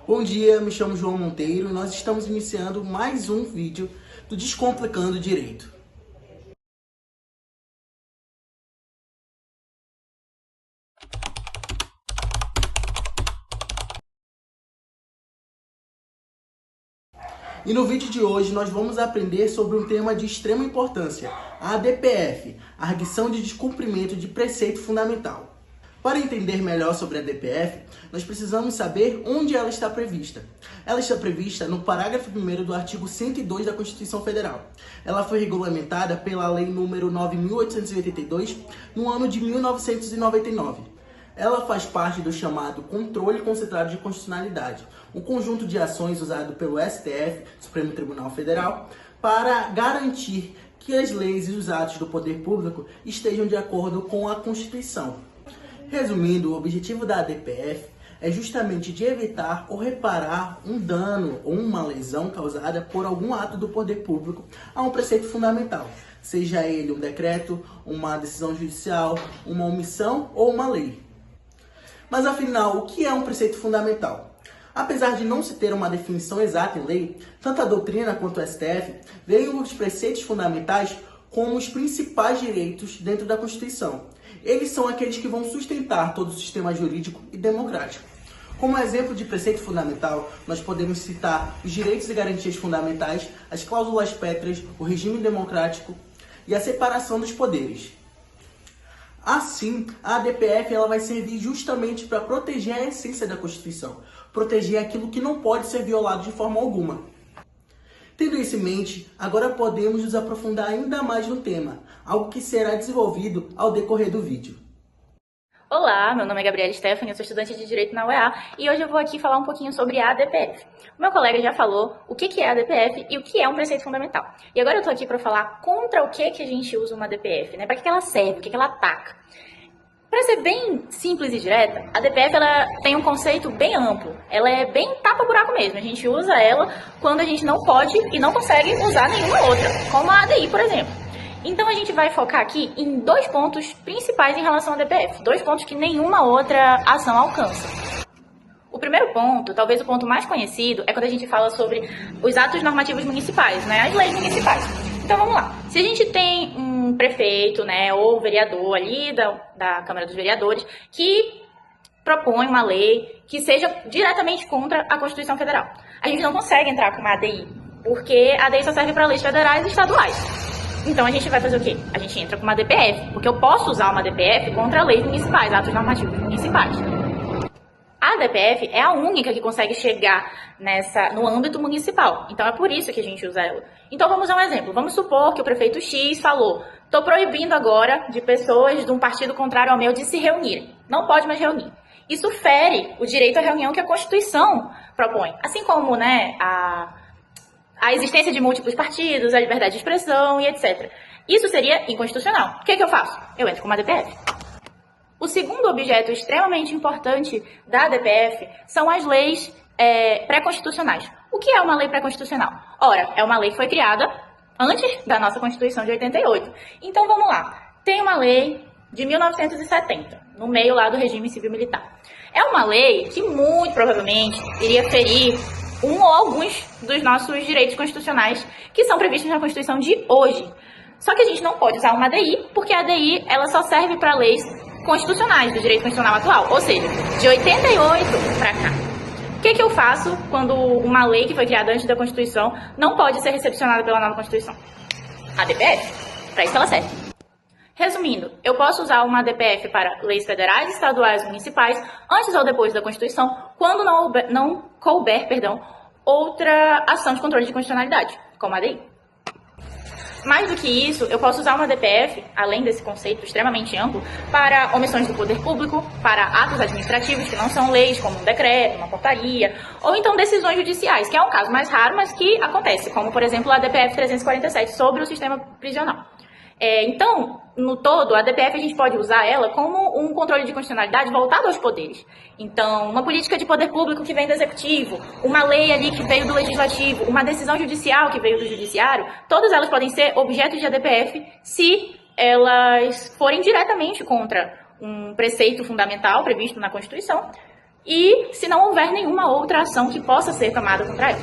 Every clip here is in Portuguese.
Bom dia, me chamo João Monteiro e nós estamos iniciando mais um vídeo do Descomplicando Direito. E no vídeo de hoje nós vamos aprender sobre um tema de extrema importância, a ADPF, a Arguição de Descumprimento de Preceito Fundamental. Para entender melhor sobre a ADPF, nós precisamos saber onde ela está prevista. Ela está prevista no parágrafo 1º do artigo 102 da Constituição Federal. Ela foi regulamentada pela Lei nº 9.882, no ano de 1999. Ela faz parte do chamado Controle Concentrado de Constitucionalidade, um conjunto de ações usado pelo STF, Supremo Tribunal Federal, para garantir que as leis e os atos do poder público estejam de acordo com a Constituição. Resumindo, o objetivo da ADPF é justamente de evitar ou reparar um dano ou uma lesão causada por algum ato do poder público a um preceito fundamental, seja ele um decreto, uma decisão judicial, uma omissão ou uma lei. Mas afinal, o que é um preceito fundamental? Apesar de não se ter uma definição exata em lei, tanto a doutrina quanto o STF veem os preceitos fundamentais como os principais direitos dentro da Constituição. Eles são aqueles que vão sustentar todo o sistema jurídico e democrático. Como exemplo de preceito fundamental, nós podemos citar os direitos e garantias fundamentais, as cláusulas pétreas, o regime democrático e a separação dos poderes. Assim, a ADPF ela vai servir justamente para proteger a essência da Constituição, proteger aquilo que não pode ser violado de forma alguma. Tendo isso em mente, agora podemos nos aprofundar ainda mais no tema, algo que será desenvolvido ao decorrer do vídeo. Olá, meu nome é Gabriela Stephanie, eu sou estudante de Direito na UEA e hoje eu vou aqui falar um pouquinho sobre a ADPF. O meu colega já falou o que é a ADPF e o que é um preceito fundamental. E agora eu tô aqui para falar contra o que a gente usa uma ADPF, né? Para que ela serve, o que ela ataca. Para ser bem simples e direta, a ADPF ela tem um conceito bem amplo. Ela é bem tapa-buraco mesmo. A gente usa ela quando a gente não pode e não consegue usar nenhuma outra, como a ADI, por exemplo. Então a gente vai focar aqui em dois pontos principais em relação à ADPF. Dois pontos que nenhuma outra ação alcança. O primeiro ponto, talvez o ponto mais conhecido, é quando a gente fala sobre os atos normativos municipais, né? As leis municipais. Então vamos lá. Se a gente tem um prefeito, né, ou vereador ali da Câmara dos Vereadores que propõe uma lei que seja diretamente contra a Constituição Federal, a gente não consegue entrar com uma ADI, porque a ADI só serve para leis federais e estaduais. Então a gente vai fazer o quê? A gente entra com uma ADPF, porque eu posso usar uma ADPF contra leis municipais, atos normativos municipais. A ADPF é a única que consegue chegar no âmbito municipal. Então é por isso que a gente usa ela. Então vamos a um exemplo. Vamos supor que o prefeito X falou: estou proibindo agora de pessoas de um partido contrário ao meu de se reunirem. Não pode mais reunir. Isso fere o direito à reunião que a Constituição propõe. Assim como, né, a existência de múltiplos partidos, a liberdade de expressão e etc. Isso seria inconstitucional. O que eu faço? Eu entro com uma ADPF. O segundo objeto extremamente importante da ADPF são as leis pré-constitucionais. O que é uma lei pré-constitucional? Ora, é uma lei que foi criada antes da nossa Constituição de 88. Então vamos lá. Tem uma lei de 1970, no meio lá do regime civil-militar. É uma lei que muito provavelmente iria ferir um ou alguns dos nossos direitos constitucionais que são previstos na Constituição de hoje. Só que a gente não pode usar uma ADI, porque a ADI ela só serve para leis constitucionais, do direito constitucional atual, ou seja, de 88 para cá. O que eu faço quando uma lei que foi criada antes da Constituição não pode ser recepcionada pela nova Constituição? A ADPF, para isso que ela serve. Resumindo, eu posso usar uma ADPF para leis federais, estaduais, municipais, antes ou depois da Constituição, quando não couber, outra ação de controle de constitucionalidade, como a ADI. Mais do que isso, eu posso usar uma ADPF, além desse conceito extremamente amplo, para omissões do poder público, para atos administrativos que não são leis, como um decreto, uma portaria, ou então decisões judiciais, que é um caso mais raro, mas que acontece, como, por exemplo, a ADPF 347 sobre o sistema prisional. Então, no todo, a ADPF a gente pode usar ela como um controle de constitucionalidade voltado aos poderes. Então, uma política de poder público que vem do executivo, uma lei ali que veio do legislativo, uma decisão judicial que veio do judiciário, todas elas podem ser objetos de ADPF se elas forem diretamente contra um preceito fundamental previsto na Constituição, e se não houver nenhuma outra ação que possa ser tomada contra ela.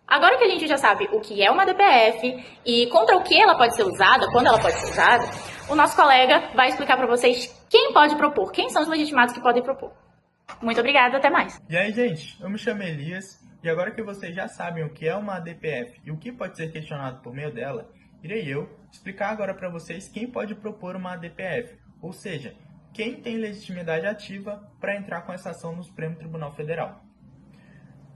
Agora que a gente já sabe o que é uma DPF e contra o que ela pode ser usada, quando ela pode ser usada, o nosso colega vai explicar para vocês quem pode propor, quem são os legitimados que podem propor. Muito obrigada, até mais. E aí, gente, eu me chamo Elias e agora que vocês já sabem o que é uma ADPF e o que pode ser questionado por meio dela, irei eu explicar agora para vocês quem pode propor uma ADPF, ou seja, quem tem legitimidade ativa para entrar com essa ação no Supremo Tribunal Federal.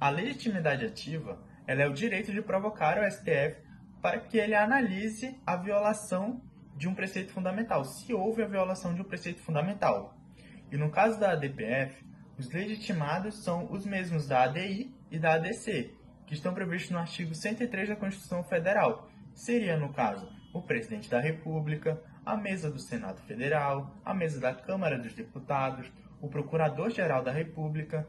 A legitimidade ativa ela é o direito de provocar o STF para que ele analise a violação de um preceito fundamental, se houve a violação de um preceito fundamental. E no caso da ADPF, os legitimados são os mesmos da ADI e da ADC, que estão previstos no artigo 103 da Constituição Federal. Seria, no caso, o Presidente da República, a mesa do Senado Federal, a mesa da Câmara dos Deputados, o Procurador-Geral da República,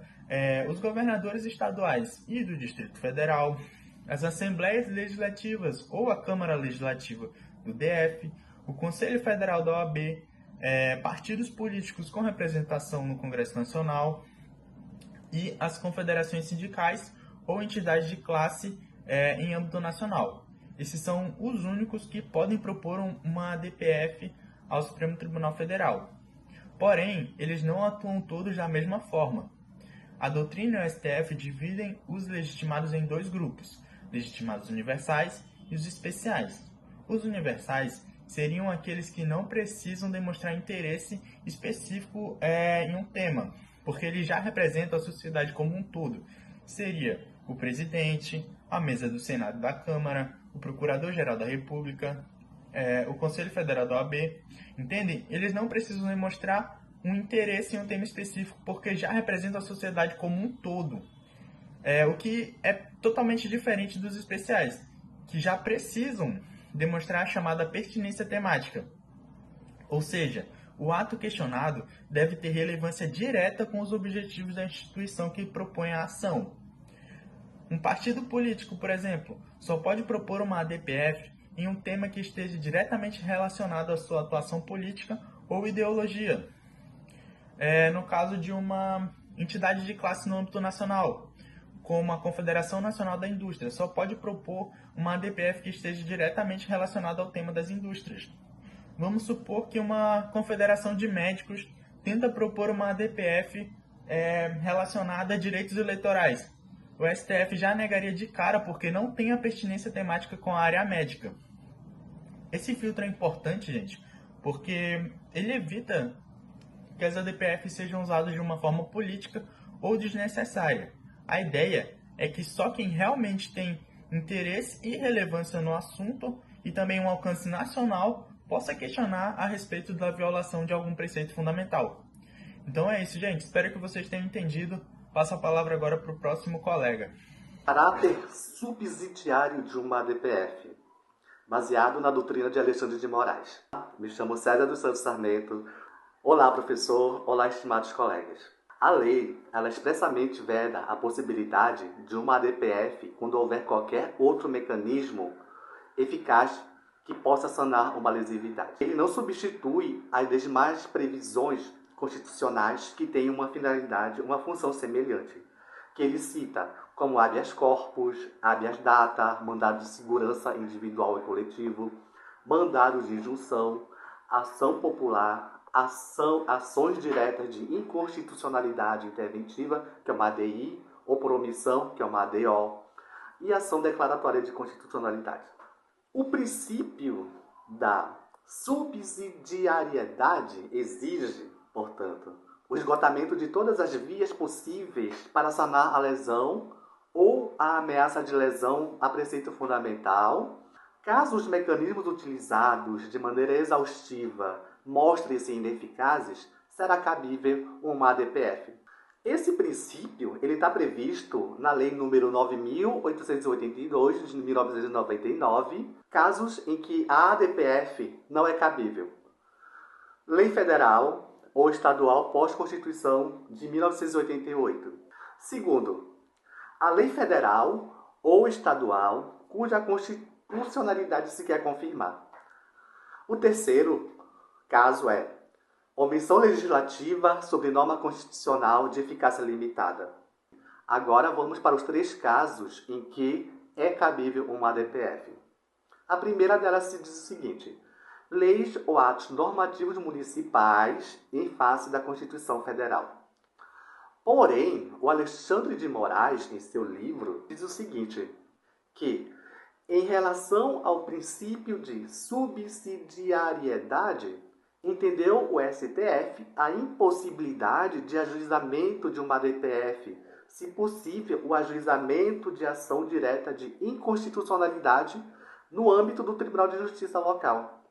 os governadores estaduais e do Distrito Federal, as Assembleias Legislativas ou a Câmara Legislativa do DF, o Conselho Federal da OAB, partidos políticos com representação no Congresso Nacional e as confederações sindicais ou entidades de classe em âmbito nacional. Esses são os únicos que podem propor uma DPF ao Supremo Tribunal Federal. Porém, eles não atuam todos da mesma forma. A doutrina e o STF dividem os legitimados em dois grupos, legitimados universais e os especiais. Os universais seriam aqueles que não precisam demonstrar interesse específico em um tema, porque eles já representam a sociedade como um todo. Seria o presidente, a mesa do Senado e da Câmara, o Procurador-Geral da República, o Conselho Federal da OAB. Entendem? Eles não precisam demonstrar um interesse em um tema específico, porque já representam a sociedade como um todo. O que é totalmente diferente dos especiais, que já precisam demonstrar a chamada pertinência temática. Ou seja, o ato questionado deve ter relevância direta com os objetivos da instituição que propõe a ação. Um partido político, por exemplo, só pode propor uma ADPF em um tema que esteja diretamente relacionado à sua atuação política ou ideologia. No caso de uma entidade de classe no âmbito nacional, como a Confederação Nacional da Indústria, só pode propor uma ADPF que esteja diretamente relacionada ao tema das indústrias. Vamos supor que uma confederação de médicos tenta propor uma ADPF relacionada a direitos eleitorais. O STF já negaria de cara porque não tem a pertinência temática com a área médica. Esse filtro é importante, gente, porque ele evita que as ADPFs sejam usadas de uma forma política ou desnecessária. A ideia é que só quem realmente tem interesse e relevância no assunto e também um alcance nacional possa questionar a respeito da violação de algum preceito fundamental. Então é isso, gente. Espero que vocês tenham entendido. Passo a palavra agora para o próximo colega. Caráter subsidiário de uma ADPF, baseado na doutrina de Alexandre de Moraes. Me chamo César dos Santos Sarmento. Olá, professor. Olá, estimados colegas. A lei, ela expressamente veda a possibilidade de uma ADPF quando houver qualquer outro mecanismo eficaz que possa sanar uma lesividade. Ele não substitui as demais previsões constitucionais que têm uma finalidade, uma função semelhante, que ele cita como habeas corpus, habeas data, mandado de segurança individual e coletivo, mandado de injunção, ação popular, ações diretas de inconstitucionalidade interventiva, que é uma ADI, ou por omissão, que é uma ADO, e ação declaratória de constitucionalidade. O princípio da subsidiariedade exige, portanto, o esgotamento de todas as vias possíveis para sanar a lesão ou a ameaça de lesão a preceito fundamental. Caso os mecanismos utilizados de maneira exaustiva mostrem-se ineficazes, será cabível uma ADPF. Esse princípio está previsto na Lei nº 9.882, de 1999, casos em que a ADPF não é cabível. Lei Federal ou Estadual pós-Constituição de 1988. Segundo, a Lei Federal ou Estadual cuja constitucionalidade se quer confirmar. O terceiro caso é Omissão legislativa sobre norma constitucional de eficácia limitada. Agora vamos para os 3 casos em que é cabível uma ADPF. A primeira delas se diz o seguinte: leis ou atos normativos municipais em face da Constituição Federal. Porém, o Alexandre de Moraes, em seu livro, diz o seguinte, que, em relação ao princípio de subsidiariedade, entendeu o STF a impossibilidade de ajuizamento de uma ADPF, se possível, o ajuizamento de ação direta de inconstitucionalidade no âmbito do Tribunal de Justiça local.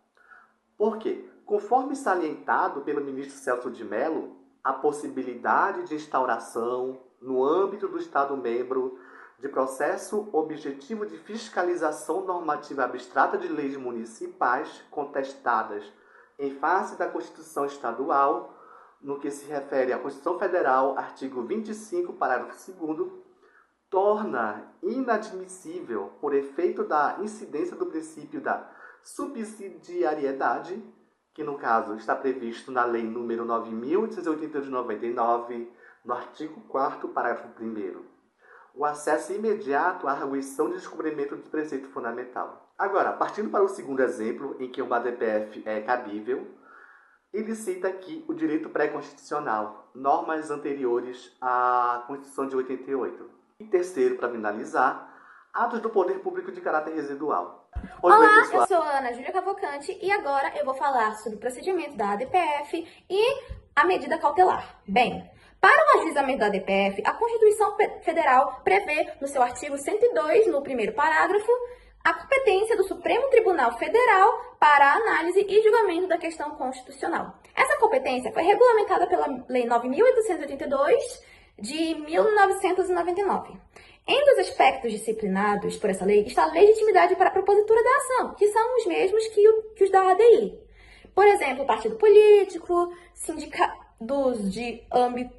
Por quê? Conforme salientado pelo ministro Celso de Mello, a possibilidade de instauração, no âmbito do Estado-membro, de processo objetivo de fiscalização normativa abstrata de leis municipais contestadas em face da Constituição Estadual, no que se refere à Constituição Federal, artigo 25, parágrafo 2º, torna inadmissível, por efeito da incidência do princípio da subsidiariedade, que no caso está previsto na Lei nº 9.888 de 99, no artigo 4º, parágrafo 1º, o acesso imediato à arguição de descobrimento do preceito fundamental. Agora, partindo para o segundo exemplo, em que uma ADPF é cabível, ele cita aqui o direito pré-constitucional, normas anteriores à Constituição de 88. E terceiro, para finalizar, atos do poder público de caráter residual. Olá, eu sou a Ana Júlia Cavalcante e agora eu vou falar sobre o procedimento da ADPF e a medida cautelar. Bem, para o ajuizamento da ADPF, a Constituição Federal prevê, no seu artigo 102, no primeiro parágrafo, a competência do Supremo Tribunal Federal para a análise e julgamento da questão constitucional. Essa competência foi regulamentada pela Lei 9.882 de 1999. Entre os aspectos disciplinados por essa lei está a legitimidade para a propositura da ação, que são os mesmos que os da ADI. Por exemplo, partido político, sindicatos de âmbito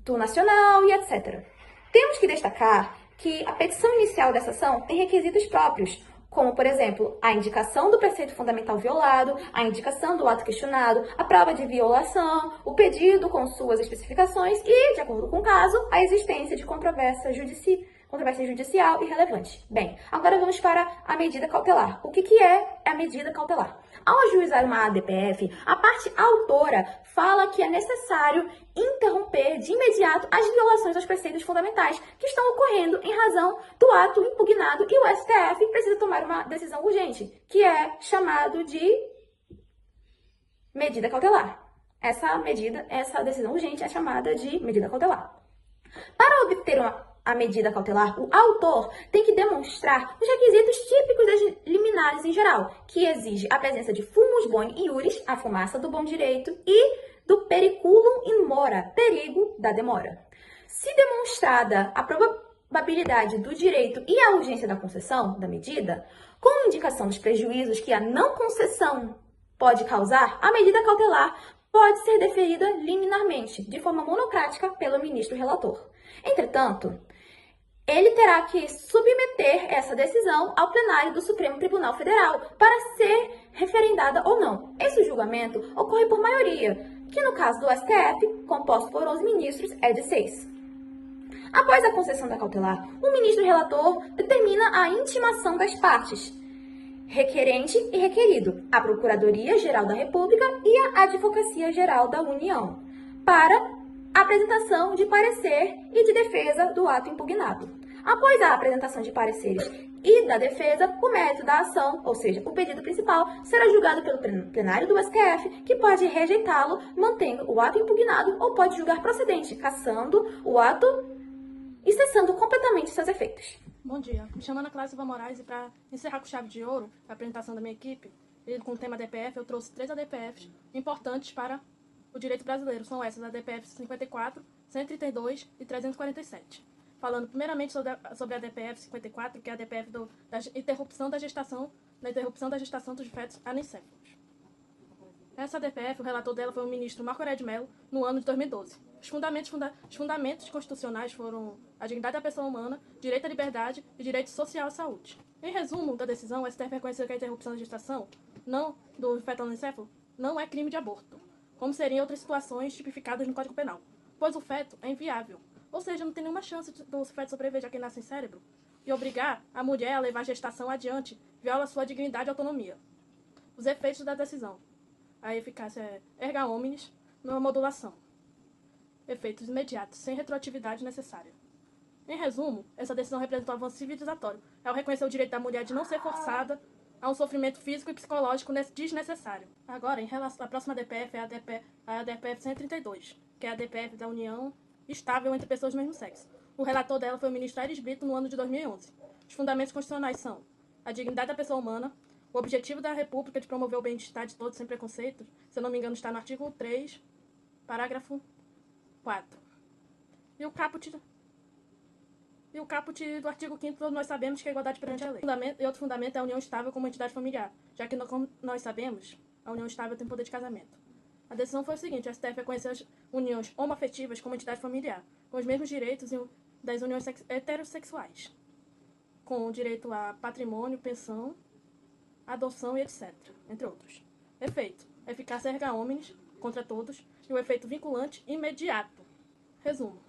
nacional e etc. Temos que destacar que a petição inicial dessa ação tem requisitos próprios, como, por exemplo, a indicação do preceito fundamental violado, a indicação do ato questionado, a prova de violação, o pedido com suas especificações e, de acordo com o caso, a existência de controvérsia judicial irrelevante. Bem, agora vamos para a medida cautelar. O que é a medida cautelar? Ao ajuizar uma ADPF, a parte autora fala que é necessário interromper de imediato as violações aos preceitos fundamentais que estão ocorrendo em razão do ato impugnado e o STF precisa tomar uma decisão urgente, que é chamado de medida cautelar. Essa decisão urgente é chamada de medida cautelar. Para obter a medida cautelar, o autor tem que demonstrar os requisitos típicos das liminares em geral, que exige a presença de fumus boni iuris, a fumaça do bom direito, e do periculum in mora, perigo da demora. Se demonstrada a probabilidade do direito e a urgência da concessão da medida, com indicação dos prejuízos que a não concessão pode causar, a medida cautelar pode ser deferida liminarmente, de forma monocrática, pelo ministro relator. Entretanto, ele terá que submeter essa decisão ao plenário do Supremo Tribunal Federal para ser referendada ou não. Esse julgamento ocorre por maioria, que no caso do STF, composto por 11 ministros, é de 6. Após a concessão da cautelar, o ministro relator determina a intimação das partes, requerente e requerido, a Procuradoria-Geral da República e a Advocacia-Geral da União, para apresentação de parecer e de defesa do ato impugnado. Após a apresentação de pareceres e da defesa, o mérito da ação, ou seja, o pedido principal, será julgado pelo plenário do STF, que pode rejeitá-lo, mantendo o ato impugnado, ou pode julgar procedente, cassando o ato e cessando completamente seus efeitos. Bom dia, me chamo Ana Clara Silva Moraes e para encerrar com chave de ouro a apresentação da minha equipe, com o tema ADPF, eu trouxe 3 ADPFs importantes para o direito brasileiro. São essas, a ADPF 54, 132 e 347. Falando primeiramente sobre a ADPF 54, que é a ADPF da interrupção da gestação dos fetos anencéfalos. Essa ADPF, o relator dela foi o ministro Marco Aurélio de Mello, no ano de 2012. Os fundamentos constitucionais foram a dignidade da pessoa humana, direito à liberdade e direito social à saúde. Em resumo da decisão, o STF reconheceu que a interrupção da gestação do feto anencéfalo não é crime de aborto, como seriam outras situações tipificadas no Código Penal, pois o feto é inviável, ou seja, não tem nenhuma chance do feto sobreviver já que ele nasce sem cérebro, e obrigar a mulher a levar a gestação adiante viola sua dignidade e autonomia. Os efeitos da decisão. A eficácia é erga omnes, numa modulação. Efeitos imediatos, sem retroatividade necessária. Em resumo, essa decisão representa um avanço civilizatório ao reconhecer o direito da mulher de não ser forçada a um sofrimento físico e psicológico desnecessário. Agora, em relação à próxima DPF, é a DPF 132, que é a DPF da união estável entre pessoas do mesmo sexo. O relator dela foi o ministro Aires Brito no ano de 2011. Os fundamentos constitucionais são a dignidade da pessoa humana, o objetivo da República de promover o bem-estar de todos sem preconceitos, se eu não me engano está no artigo 3, parágrafo 4. E o caput do artigo 5º, todos nós sabemos que é a igualdade perante a lei. E outro fundamento é a união estável como entidade familiar, já que, como nós sabemos, a união estável tem poder de casamento. A decisão foi o seguinte: o STF reconheceu as uniões homoafetivas como entidade familiar, com os mesmos direitos das uniões heterossexuais, com direito a patrimônio, pensão, adoção e etc., entre outros. Efeito: eficácia erga omnes, contra todos, e o efeito vinculante imediato. Resumo: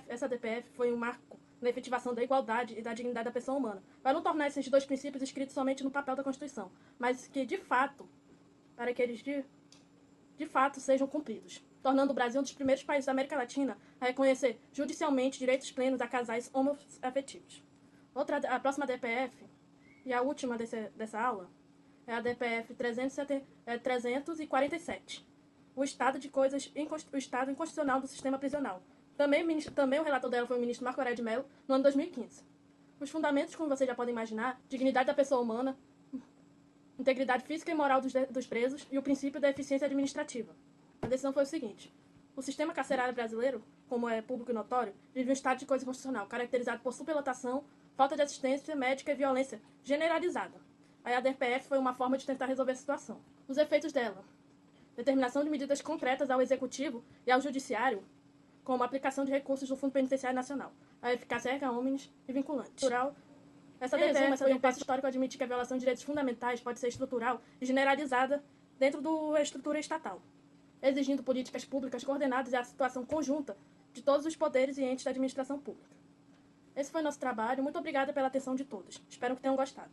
essa DPF foi um marco na efetivação da igualdade e da dignidade da pessoa humana, para não tornar esses dois princípios escritos somente no papel da Constituição, mas que, de fato, para que eles de fato sejam cumpridos, tornando o Brasil um dos primeiros países da América Latina a reconhecer judicialmente direitos plenos a casais homoafetivos. A próxima DPF, e a última dessa aula, é a DPF 347, o estado inconstitucional do sistema prisional. Também o relator dela foi o ministro Marco Aurélio de Mello, no ano 2015. Os fundamentos, como vocês já podem imaginar, dignidade da pessoa humana, integridade física e moral dos presos e o princípio da eficiência administrativa. A decisão foi o seguinte: o sistema carcerário brasileiro, como é público e notório, vive um estado de coisa constitucional, caracterizado por superlotação, falta de assistência médica e violência generalizada. Aí a DPF foi uma forma de tentar resolver a situação. Os efeitos dela: determinação de medidas concretas ao Executivo e ao Judiciário, como a aplicação de recursos do Fundo Penitenciário Nacional, a eficácia erga omnes e vinculante. Essa DPF foi um passo histórico a admitir que a violação de direitos fundamentais pode ser estrutural e generalizada dentro da estrutura estatal, exigindo políticas públicas coordenadas e a situação conjunta de todos os poderes e entes da administração pública. Esse foi nosso trabalho. Muito obrigada pela atenção de todos. Espero que tenham gostado.